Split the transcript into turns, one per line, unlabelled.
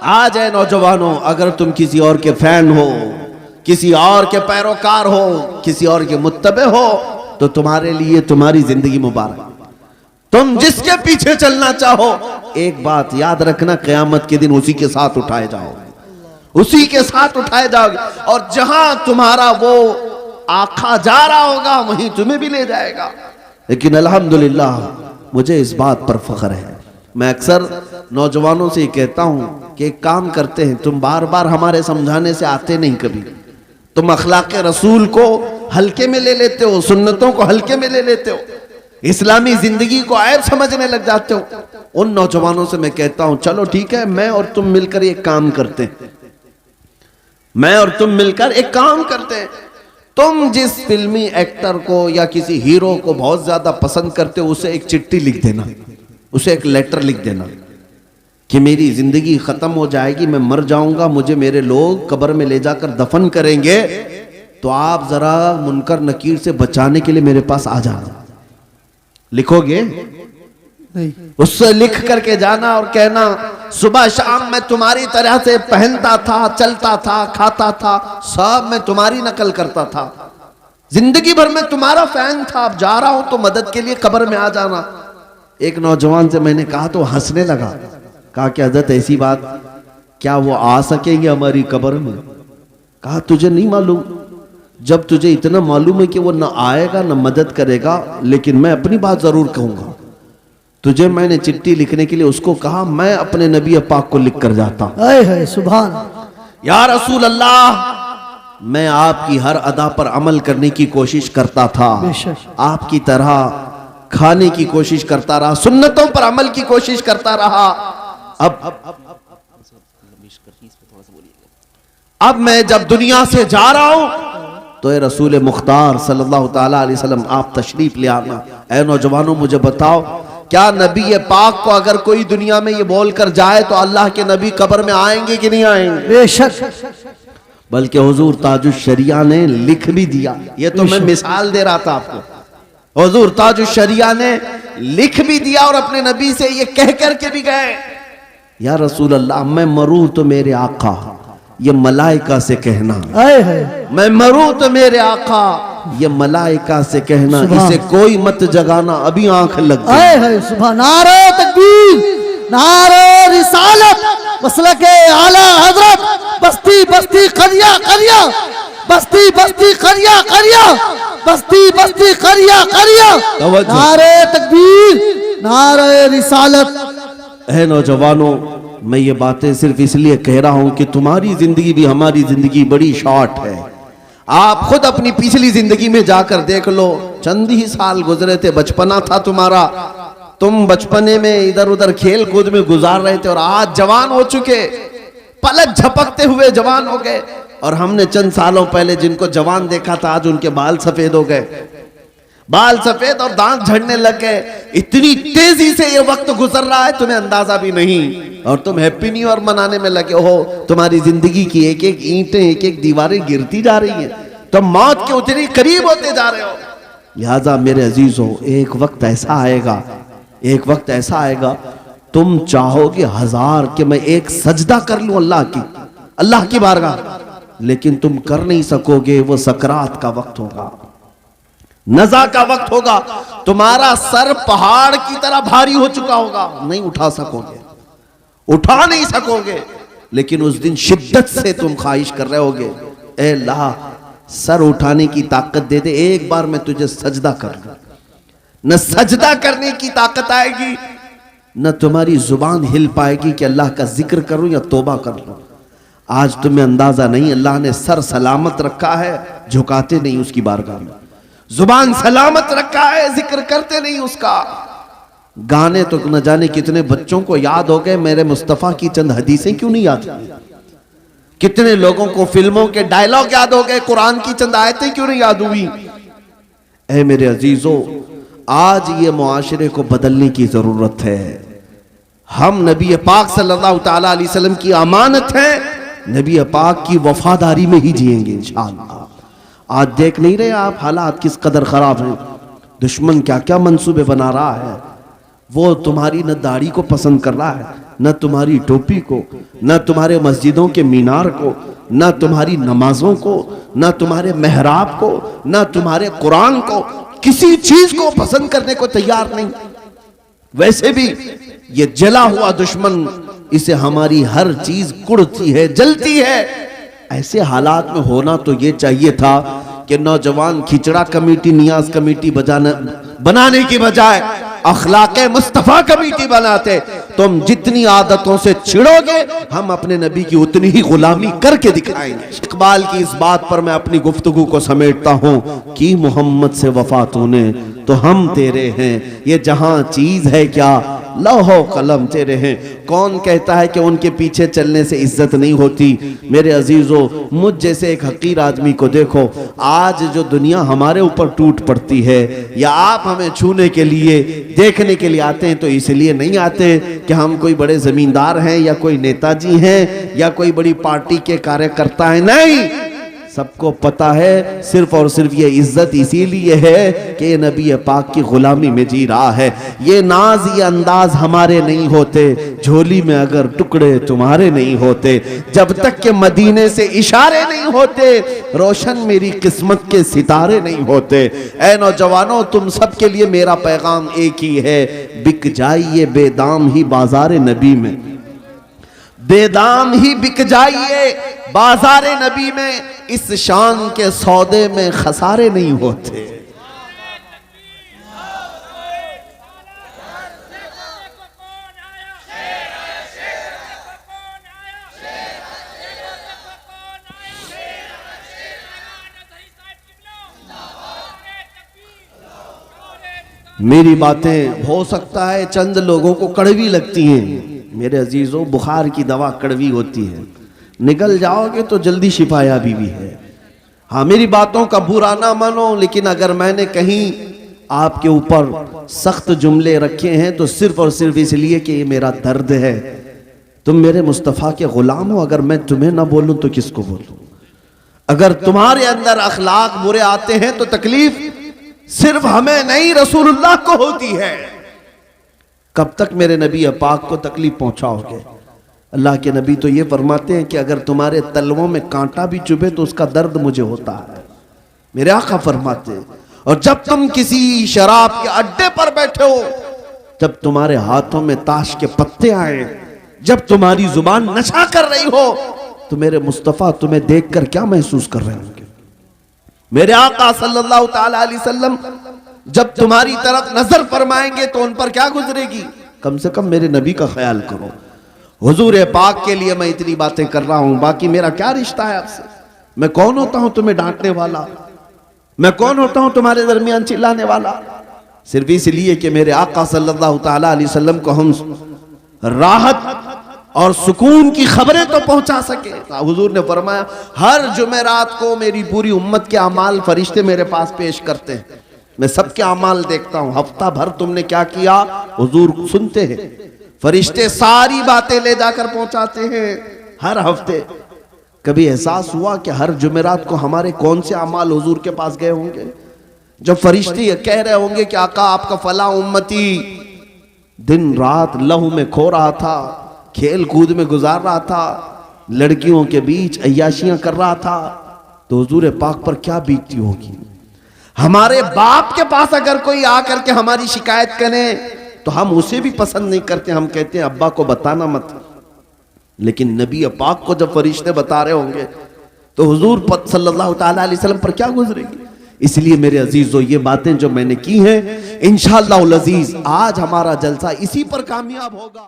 آج اے نوجوانوں، اگر تم کسی اور کے فین ہو، کسی اور کے پیروکار ہو، کسی اور کے متبع ہو، تو تمہارے لیے تمہاری زندگی مبارک۔ تم جس کے پیچھے چلنا چاہو، ایک بات یاد رکھنا، قیامت کے دن اسی کے ساتھ اٹھائے جاؤ گے، اسی کے ساتھ اٹھائے جاؤ گے، اور جہاں تمہارا وہ آقا جا رہا ہوگا وہیں تمہیں بھی لے جائے گا۔ لیکن الحمدللہ مجھے اس بات پر فخر ہے، میں اکثر نوجوانوں سے یہ کہتا ہوں کہ ایک کام کرتے ہیں، تم بار بار ہمارے سمجھانے سے آتے نہیں، کبھی تم اخلاق رسول کو ہلکے میں لے لیتے ہو، سنتوں کو ہلکے میں لے لیتے ہو، اسلامی زندگی کو عیب سمجھنے لگ جاتے ہو۔ ان نوجوانوں سے میں کہتا ہوں چلو ٹھیک ہے، میں اور تم مل کر ایک کام کرتے ہیں، میں اور تم مل کر ایک کام کرتے ہیں۔ تم جس فلمی ایکٹر کو یا کسی ہیرو کو بہت زیادہ پسند کرتے ہو، اسے ایک چٹھی لکھ دینا، اسے ایک لیٹر لکھ دینا کہ میری زندگی ختم ہو جائے گی، میں مر جاؤں گا، مجھے میرے لوگ قبر میں لے جا کر دفن کریں گے، تو آپ ذرا منکر نکیر سے بچانے کے لیے میرے پاس آ جانا۔ لکھو گے؟ اس سے لکھ کر کے جانا اور کہنا صبح شام میں تمہاری طرح سے پہنتا تھا، چلتا تھا، کھاتا تھا، سب میں تمہاری نقل کرتا تھا، زندگی بھر میں تمہارا فین تھا، اب جا رہا ہوں تو مدد کے لیے قبر میں آ جانا۔ ایک نوجوان سے میں نے کہا تو ہنسنے لگا، کہا کہ حضرت ایسی بات، کیا وہ آ سکیں گے ہماری قبر میں؟ کہا تجھے نہیں معلوم، جب تجھے اتنا معلوم ہے کہ وہ نہ آئے گا نہ مدد کرے گا، لیکن میں اپنی بات ضرور کہوں گا، تجھے میں نے چٹھی لکھنے کے لیے اس کو کہا، میں اپنے نبی پاک کو لکھ کر جاتا ہوں،
سبحان
یا رسول اللہ، میں آپ کی ہر ادا پر عمل کرنے کی کوشش کرتا تھا، آپ کی طرح کھانے کی کوشش کرتا رہا، سنتوں پر عمل کی کوشش کرتا رہا، اب میں جب دنیا سے جا رہا ہوں تو اے رسول مختار صلی اللہ تعالیٰ علیہ وسلم آپ تشریف لے آنا۔ اے نوجوانوں مجھے بتاؤ، کیا نبی پاک کو اگر کوئی دنیا میں یہ بول کر جائے تو اللہ کے نبی قبر میں آئیں گے کہ نہیں آئیں گے؟
بے شک،
بلکہ حضور تاج الشریعہ نے لکھ بھی دیا، یہ تو میں مثال دے رہا تھا آپ کو، حضور تاج الشریعہ نے لکھ بھی دیا اور اپنے نبی سے یہ کہہ کر کے بھی گئے، یا رسول اللہ میں مروں تو میرے آقا، یہ ملائکہ سے کہنا، میں مروں تو میرے آقا، یہ ملائکہ سے کہنا، اسے کوئی مت جگانا، ابھی آنکھ لگ گئی۔
سبحان، نعرہ تکبیر، نعرہ رسالت، مسلک اعلی حضرت، بستی بستی قریہ قریہ، بستی بستی قریہ قریہ، بستی بستی قریہ قریہ، نعرہ تکبیر، نعرہ رسالت۔
اے نوجوانوں، میں یہ باتیں صرف اس لیے کہہ رہا ہوں کہ تمہاری زندگی بھی ہماری زندگی بڑی شارٹ ہے، آپ خود اپنی پچھلی زندگی میں جا کر دیکھ لو، چند ہی سال گزرے تھے، بچپنا تھا تمہارا، تم بچپنے میں ادھر ادھر کھیل کود میں گزار رہے تھے، اور آج جوان ہو چکے، پلک جھپکتے ہوئے جوان ہو گئے، اور ہم نے چند سالوں پہلے جن کو جوان دیکھا تھا آج ان کے بال سفید ہو گئے، بال سفید اور دانت جھڑنے لگ گئے، اتنی تیزی سے یہ وقت گزر رہا ہے تمہیں اندازہ بھی نہیں، اور تم ہیپی نیو ایئر منانے میں لگے ہو، تمہاری زندگی کی ایک ایک اینٹیں، ایک ایک دیواریں گرتی جا رہی ہیں، تم موت کے اتنی قریب ہوتے جا رہے ہو۔ لہٰذا میرے عزیزوں، ایک وقت ایسا آئے گا، ایک وقت ایسا آئے گا، تم چاہو گے ہزار کہ میں ایک سجدہ کر لوں اللہ کی بارگاہ، لیکن تم کر نہیں سکو گے، وہ سکرات کا وقت ہوگا، نزا کا وقت ہوگا، تمہارا سر پہاڑ کی طرح بھاری ہو چکا ہوگا، نہیں اٹھا سکو گے، اٹھا نہیں سکو گے، لیکن اس دن شدت سے تم خواہش کر رہے ہوگے، اے اللہ سر اٹھانے کی طاقت دے دے، ایک بار میں تجھے سجدہ کر لوں۔ نہ سجدہ کرنے کی طاقت آئے گی، نہ تمہاری زبان ہل پائے گی کہ اللہ کا ذکر کروں یا توبہ کر لوں۔ آج تمہیں اندازہ نہیں، اللہ نے سر سلامت رکھا ہے، جھکاتے نہیں اس کی بارگاہ میں، زبان سلامت رکھا ہے، ذکر کرتے نہیں اس کا، گانے تو نہ جانے کتنے بچوں کو یاد ہو گئے، میرے مصطفیٰ کی چند حدیثیں کیوں نہیں یاد ہوئی، کتنے لوگوں کو فلموں کے ڈائلاگ یاد ہو گئے، قرآن کی چند آیتیں کیوں نہیں یاد ہوئی۔ اے میرے عزیزو، آج یہ معاشرے کو بدلنے کی ضرورت ہے، ہم نبی پاک صلی اللہ تعالیٰ علیہ وسلم کی امانت ہے، نبی پاک کی وفاداری میں ہی جئیں گے انشاءاللہ۔ آج دیکھ نہیں رہے آپ حالات کس قدر خراب ہیں، دشمن کیا کیا منصوبے بنا رہا ہے، وہ تمہاری نہ داڑھی کو پسند کر رہا ہے، نہ تمہاری ٹوپی کو، نہ تمہارے مسجدوں کے مینار کو، نہ تمہاری نمازوں کو، نہ تمہارے محراب کو، نہ تمہارے قرآن کو، کسی چیز کو پسند کرنے کو تیار نہیں۔ ویسے بھی یہ جلا ہوا دشمن، اسے ہماری ہر چیز کڑتی ہے، جلتی ہے۔ ایسے حالات میں ہونا تو یہ چاہیے تھا کہ نوجوان کھچڑا کمیٹی، نیاز کمیٹی بنانے کی بجائے اخلاق مصطفیٰ کمیٹی بناتے۔ تم جتنی عادتوں سے چھڑو گے، ہم اپنے نبی کی اتنی ہی غلامی کر کے دکھائیں گے۔ اقبال کی اس بات پر میں اپنی گفتگو کو سمیٹتا ہوں کہ محمد سے وفا تو نے تو ہم تیرے ہیں، یہ جہاں چیز ہے کیا لوح و قلم تیرے ہیں۔ کون کہتا ہے کہ ان کے پیچھے چلنے سے عزت نہیں ہوتی؟ میرے عزیزو، مجھ جیسے ایک حقیر آدمی کو دیکھو، آج جو دنیا ہمارے اوپر ٹوٹ پڑتی ہے، یا آپ ہمیں چھونے کے لیے، دیکھنے کے لیے آتے ہیں تو اس لیے نہیں آتے کہ ہم کوئی بڑے زمیندار ہیں یا کوئی نیتا جی ہیں یا کوئی بڑی پارٹی کے کاریہ کرتا ہے، نہیں۔ سب کو پتا ہے صرف اور صرف یہ عزت اسی لیے ہے کہ یہ نبی پاک کی غلامی میں جی رہا ہے۔ یہ ناز، یہ انداز ہمارے نہیں ہوتے، جھولی میں اگر ٹکڑے تمہارے نہیں ہوتے، جب تک کہ مدینے سے اشارے نہیں ہوتے، روشن میری قسمت کے ستارے نہیں ہوتے۔ اے نوجوانوں، تم سب کے لیے میرا پیغام ایک ہی ہے، بک جائیے بے دام ہی بازار نبی میں، بے دام ہی بک جائیے بازار نبی میں، اس شان کے سودے میں خسارے نہیں ہوتے۔ میری باتیں ہو سکتا ہے چند لوگوں کو کڑوی لگتی ہیں، میرے عزیزوں، بخار کی دوا کڑوی ہوتی ہے، نگل جاؤ گے تو جلدی شفا یابی بھی ہے۔ ہاں، میری باتوں کا برا نہ مانو، لیکن اگر میں نے کہیں آپ کے اوپر سخت جملے رکھے ہیں تو صرف اور صرف اس لیے کہ یہ میرا درد ہے۔ تم میرے مصطفیٰ کے غلام ہو، اگر میں تمہیں نہ بولوں تو کس کو بولوں؟ اگر تمہارے اندر اخلاق برے آتے ہیں تو تکلیف صرف ہمیں نہیں، رسول اللہ کو ہوتی ہے۔ کب تک میرے نبی پاک کو تکلیف پہنچاؤ گے؟ اللہ کے نبی تو یہ فرماتے ہیں کہ اگر تمہارے تلووں میں کانٹا بھی چبھے تو اس کا درد مجھے ہوتا ہے، میرے آقا فرماتے ہیں۔ اور جب تم کسی شراب کے اڈے پر بیٹھے ہو، جب تمہارے ہاتھوں میں تاش کے پتے آئے، جب تمہاری زبان نشہ کر رہی ہو، تو میرے مصطفیٰ تمہیں دیکھ کر کیا محسوس کر رہے ہوں گے؟ میرے آقا صلی اللہ تعالی علیہ وسلم جب تمہاری طرف نظر فرمائیں گے تو ان پر کیا گزرے گی؟ کم سے کم میرے نبی کا خیال کرو۔ حضور پاک کے لیے میں اتنی باتیں کر رہا ہوں، باقی میرا کیا رشتہ ہے آپ سے؟ میں کون ہوتا ہوں تمہیں ڈانٹنے والا؟ میں کون ہوتا ہوں تمہارے درمیان چلانے والا؟ صرف اس لیے کہ میرے آقا صلی اللہ تعالی علیہ وسلم کو ہم راحت اور سکون کی خبریں تو پہنچا سکے۔ حضور نے فرمایا ہر جمعرات کو میری پوری امت کے اعمال فرشتے میرے پاس پیش کرتے ہیں، میں سب کے اعمال دیکھتا ہوں، ہفتہ بھر تم نے کیا کیا حضور سنتے ہیں، فرشتے ساری باتیں لے جا کر پہنچاتے ہیں ہر ہفتے۔ کبھی احساس ہوا کہ ہر جمعرات کو ہمارے کون سے اعمال حضور کے پاس گئے ہوں گے؟ جب فرشتے یہ کہہ رہے ہوں گے کہ آقا آپ کا فلاں امتی دن رات لہو میں کھو رہا تھا، کھیل کود میں گزار رہا تھا، لڑکیوں کے بیچ عیاشیاں کر رہا تھا، تو حضور پاک پر کیا بیتتی ہوگی؟ ہمارے باپ کے پاس اگر کوئی آ کر کے ہماری شکایت کرے تو ہم اسے بھی پسند نہیں کرتے، ہم کہتے ہیں ابا کو بتانا مت۔ لیکن نبی پاک کو جب فرشتے بتا رہے ہوں گے تو حضور صلی اللہ تعالی علیہ وسلم پر کیا گزرے گی؟ اس لیے میرے عزیزو، یہ باتیں جو میں نے کی ہیں، انشاءاللہ العزیز آج ہمارا جلسہ اسی پر کامیاب ہوگا۔